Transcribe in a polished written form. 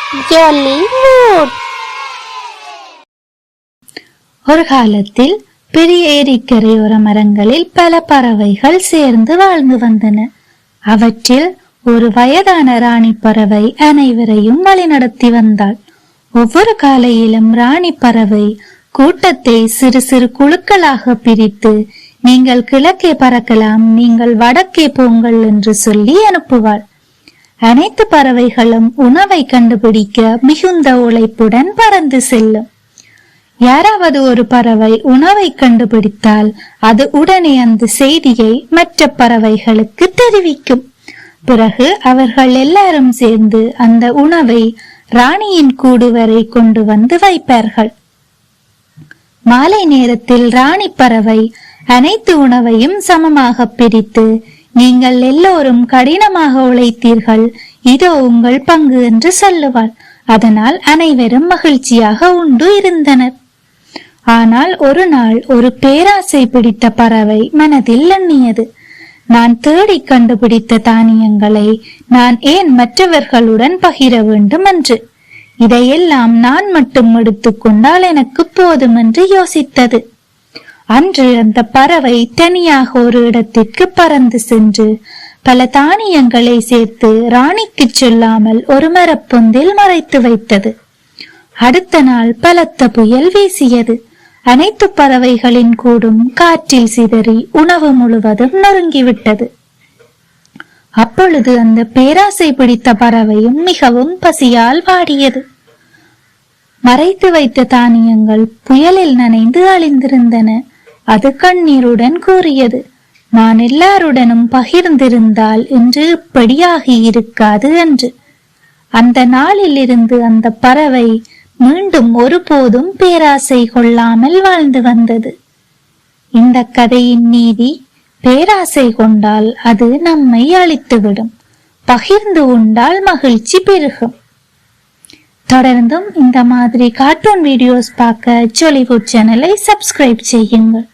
Jollywood. ஒரு காலத்தில் பெரிய ஏரிக்கரையோர மரங்களில் பல பறவைகள் சேர்ந்து வாழ்ந்து வந்தன. அவற்றில் ஒரு வயதான ராணி பறவை அனைவரையும் வழிநடத்தி வந்தாள். ஒவ்வொரு காலையிலும் ராணி பறவை கூட்டத்தை சிறு சிறு குழுக்களாக பிரித்து, நீங்கள் கிழக்கே பறக்கலாம், நீங்கள் வடக்கே போங்கள் என்று சொல்லி அனுப்புவாள். அனைத்து பறவைகளும் உணவை கண்டுபிடிக்க மிகுந்த உழைப்புடன் பறந்து செல்லும். யாராவது ஒரு பறவை உணவை கண்டுபிடித்தால் அது உடனே அந்த செய்தியை மற்ற பறவைகளுக்கு தெரிவிக்கும். பிறகு அவர்கள் எல்லாரும் சேர்ந்து அந்த உணவை ராணியின் கூடு வரை கொண்டு வந்து வைப்பார்கள். மாலை நேரத்தில் ராணி பறவை அனைத்து உணவையும் சமமாக பிரித்து, நீங்கள் எல்லோரும் கடினமாக உழைத்தீர்கள், இதோ உங்கள் பங்கு என்று சொல்லுவாள். அதனால் அனைவரும் மகிழ்ச்சியாக உண்டு இருந்தனர். ஆனால் ஒரு நாள் ஒரு பேராசை பிடித்த பறவை மனதில் எண்ணியது, நான் தேடி கண்டுபிடித்த தானியங்களை நான் ஏன் மற்றவர்களுடன் பகிர வேண்டும் என்று. இதையெல்லாம் நான் மட்டும் எடுத்துக்கொண்டால் எனக்கு போதும் என்று யோசித்தது. அன்று அந்த பறவை தனியாக ஒரு இடத்திற்கு பறந்து சென்று பல தானியங்களை சேர்த்து ராணிக்கு சொல்லாமல் ஒரு மரப்பொந்தில் மறைத்து வைத்தது. அடுத்த நாள் பலத்த புயல் வீசியது. அனைத்து பறவைகளின் கூடும் காற்றில் சிதறி உணவு முழுவதும் நொறுங்கிவிட்டது. அப்பொழுது அந்த பேராசை பிடித்த பறவையும் மிகவும் பசியால் வாடியது. மறைத்து வைத்த தானியங்கள் புயலில் நனைந்து அழிந்திருந்தன. அது கண்ணீருடன் கூறியது, நான் எல்லாருடனும் பகிர்ந்திருந்தால் இன்று இப்படியாகி இருக்காது என்று. அந்த நாளில் இருந்து அந்த பறவை மீண்டும் ஒருபோதும் பேராசை கொள்ளாமல் வாழ்ந்து வந்தது. இந்த கதையின் நீதி, பேராசை கொண்டால் அது நம்மை அழித்துவிடும், பகிர்ந்து உண்டால் மகிழ்ச்சி பெருகும். தொடர்ந்தும் இந்த மாதிரி கார்ட்டூன் வீடியோஸ் பார்க்க ஜாலிவுட் சேனலை சப்ஸ்கிரைப் செய்யுங்கள்.